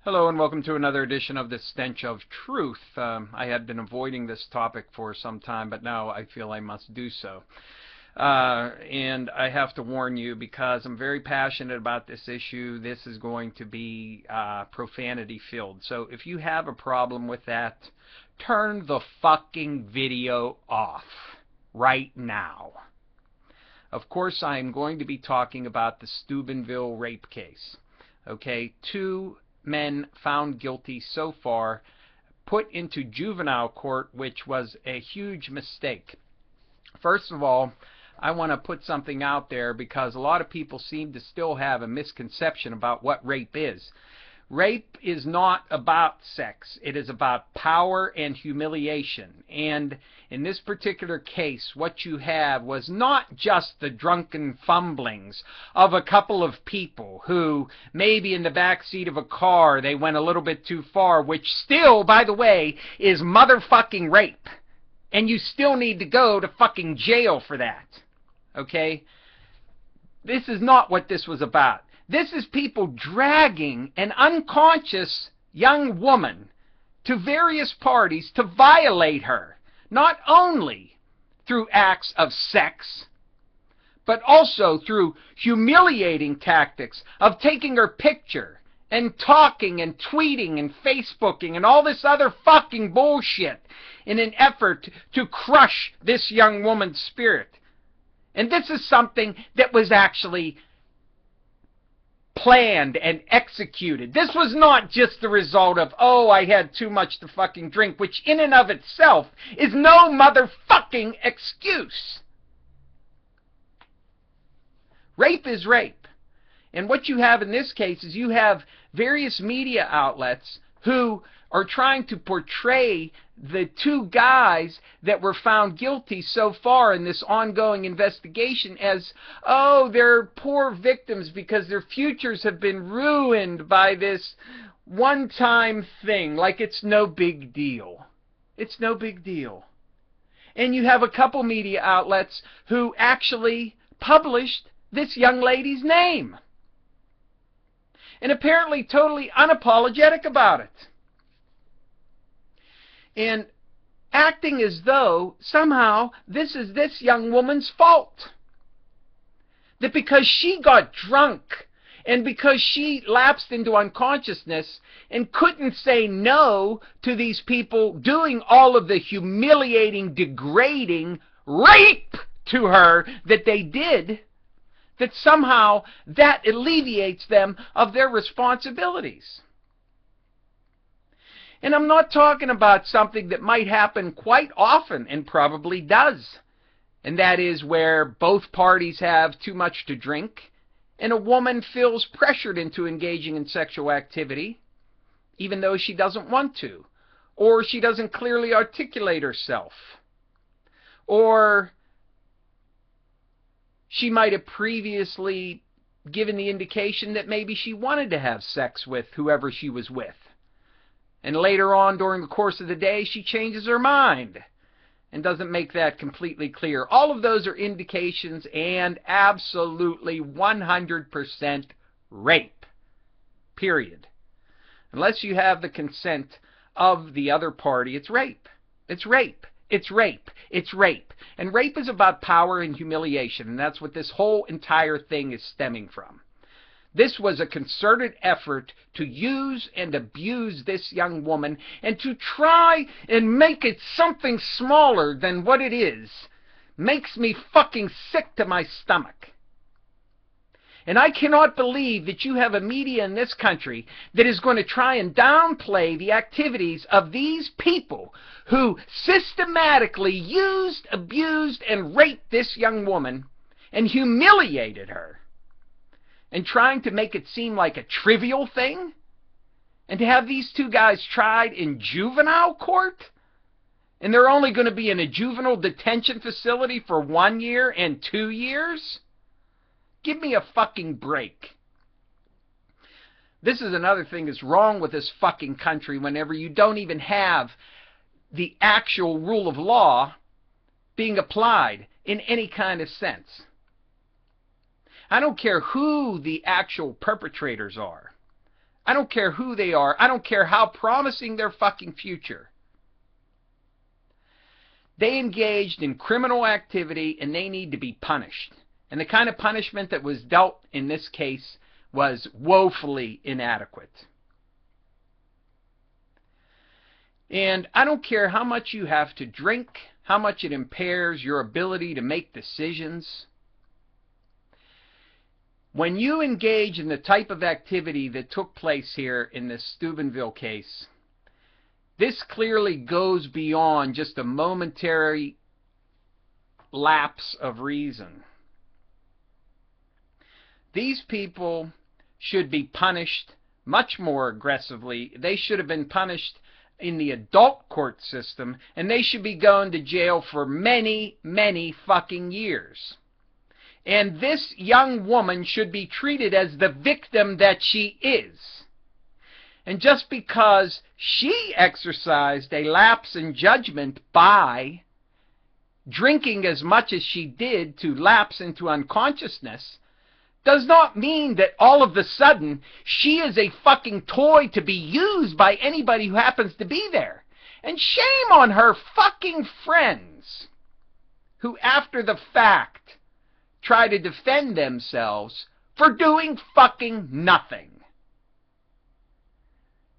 Hello and welcome to another edition of the Stench of Truth. I had been avoiding this topic for some time, but now I feel I must do so. And I have to warn you because I'm very passionate about this issue. This is going to be profanity filled. So if you have a problem with that, turn the fucking video off right now. Of course, I'm going to be talking about the Steubenville Rape case. Okay, 2 men found guilty so far, put into juvenile court, which was a huge mistake. First of all, I want to put something out there because a lot of people seem to still have a misconception about what rape is. Rape is not about sex. It is about power and humiliation. And in this particular case, what you have was not just the drunken fumblings of a couple of people who maybe in the back seat of a car they went a little bit too far, which still, by the way, is motherfucking rape. And you still need to go to fucking jail for that. Okay? This is not what this was about. This is people dragging an unconscious young woman to various parties to violate her, not only through acts of sex, but also through humiliating tactics of taking her picture and talking and tweeting and Facebooking and all this other fucking bullshit in an effort to crush this young woman's spirit. And this is something that was actually planned and executed. This was not just the result of, oh, I had too much to fucking drink, which in and of itself is no motherfucking excuse. Rape is rape. And what you have in this case is you have various media outlets who are trying to portray the 2 guys that were found guilty so far in this ongoing investigation as, oh, they're poor victims because their futures have been ruined by this one-time thing, like it's no big deal. It's no big deal. And you have a couple media outlets who actually published this young lady's name. And apparently totally unapologetic about it. And acting as though somehow this is this young woman's fault. That because she got drunk and because she lapsed into unconsciousness and couldn't say no to these people doing all of the humiliating, degrading rape to her that they did, that somehow that alleviates them of their responsibilities. And I'm not talking about something that might happen quite often and probably does. And that is where both parties have too much to drink and a woman feels pressured into engaging in sexual activity even though she doesn't want to, or she doesn't clearly articulate herself, or she might have previously given the indication that maybe she wanted to have sex with whoever she was with. And later on during the course of the day, she changes her mind and doesn't make that completely clear. All of those are indications and absolutely 100% rape. Period. Unless you have the consent of the other party, it's rape. It's rape. It's rape. It's rape. And rape is about power and humiliation, and that's what this whole entire thing is stemming from. This was a concerted effort to use and abuse this young woman and to try and make it something smaller than what it is. Makes me fucking sick to my stomach. And I cannot believe that you have a media in this country that is going to try and downplay the activities of these people who systematically used, abused, and raped this young woman and humiliated her. And trying to make it seem like a trivial thing? And to have these 2 guys tried in juvenile court? And they're only going to be in a juvenile detention facility for 1 year and 2 years? Give me a fucking break. This is another thing that's wrong with this fucking country whenever you don't even have the actual rule of law being applied in any kind of sense. I don't care who the actual perpetrators are. I don't care who they are. I don't care how promising their fucking future. They engaged in criminal activity and they need to be punished. And the kind of punishment that was dealt in this case was woefully inadequate. And I don't care how much you have to drink, how much it impairs your ability to make decisions. When you engage in the type of activity that took place here in this Steubenville case, this clearly goes beyond just a momentary lapse of reason. These people should be punished much more aggressively. They should have been punished in the adult court system, and they should be going to jail for many, many fucking years. And this young woman should be treated as the victim that she is. And just because she exercised a lapse in judgment by drinking as much as she did to lapse into unconsciousness does not mean that all of a sudden she is a fucking toy to be used by anybody who happens to be there. And shame on her fucking friends who after the fact try to defend themselves for doing fucking nothing.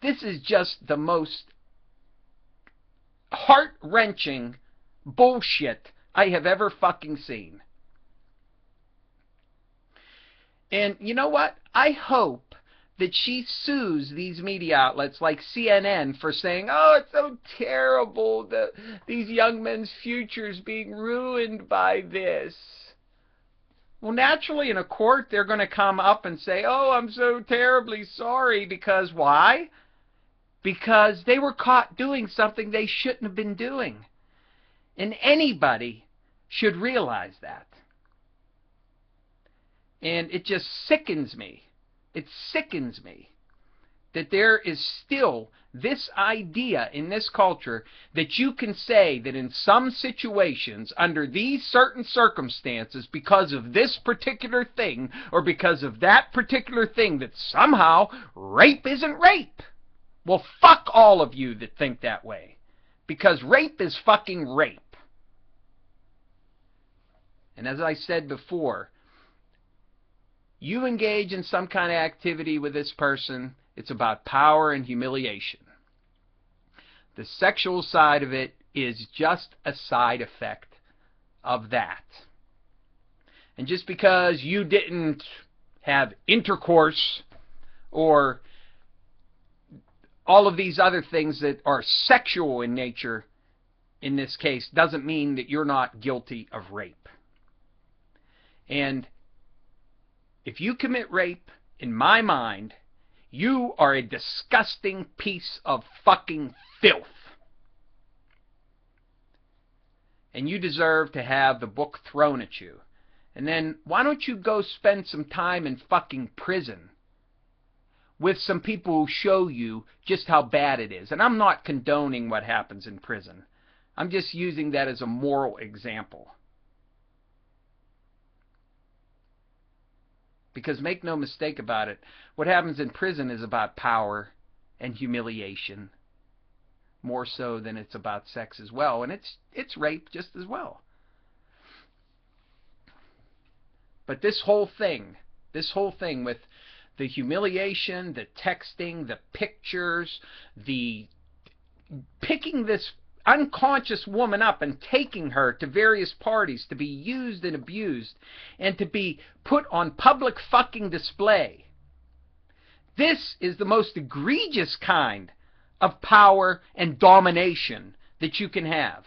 This is just the most heart-wrenching bullshit I have ever fucking seen. And you know what? I hope that she sues these media outlets like CNN for saying, oh, it's so terrible, these young men's futures being ruined by this. Well, naturally, in a court, they're going to come up and say, oh, I'm so terribly sorry, because why? Because they were caught doing something they shouldn't have been doing. And anybody should realize that. And it just sickens me. It sickens me that there is still this idea in this culture that you can say that in some situations, under these certain circumstances, because of this particular thing, or because of that particular thing, that somehow rape isn't rape. Well, fuck all of you that think that way. Because rape is fucking rape. And as I said before, you engage in some kind of activity with this person, it's about power and humiliation. The sexual side of it is just a side effect of that. And just because you didn't have intercourse or all of these other things that are sexual in nature in this case doesn't mean that you're not guilty of rape. And if you commit rape, in my mind, you are a disgusting piece of fucking filth. And you deserve to have the book thrown at you. And then why don't you go spend some time in fucking prison with some people who show you just how bad it is. And I'm not condoning what happens in prison. I'm just using that as a moral example. Because make no mistake about it, what happens in prison is about power and humiliation, more so than it's about sex as well. And it's rape just as well. But this whole thing with the humiliation, the texting, the pictures, the picking this unconscious woman up and taking her to various parties to be used and abused and to be put on public fucking display. This is the most egregious kind of power and domination that you can have.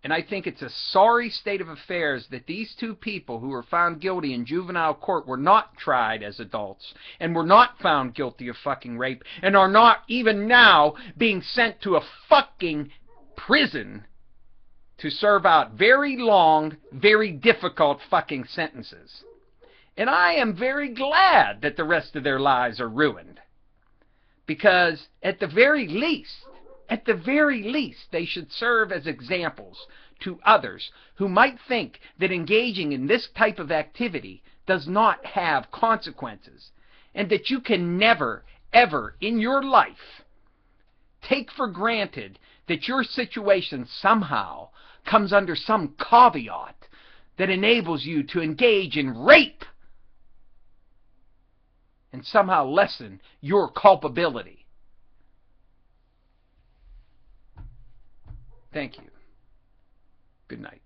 And I think it's a sorry state of affairs that these two people who were found guilty in juvenile court were not tried as adults and were not found guilty of fucking rape and are not even now being sent to a fucking prison to serve out very long, very difficult fucking sentences. And I am very glad that the rest of their lives are ruined. Because at the very least, they should serve as examples to others who might think that engaging in this type of activity does not have consequences, and that you can never, ever in your life take for granted that your situation somehow comes under some caveat that enables you to engage in rape and somehow lessen your culpability. Thank you. Good night.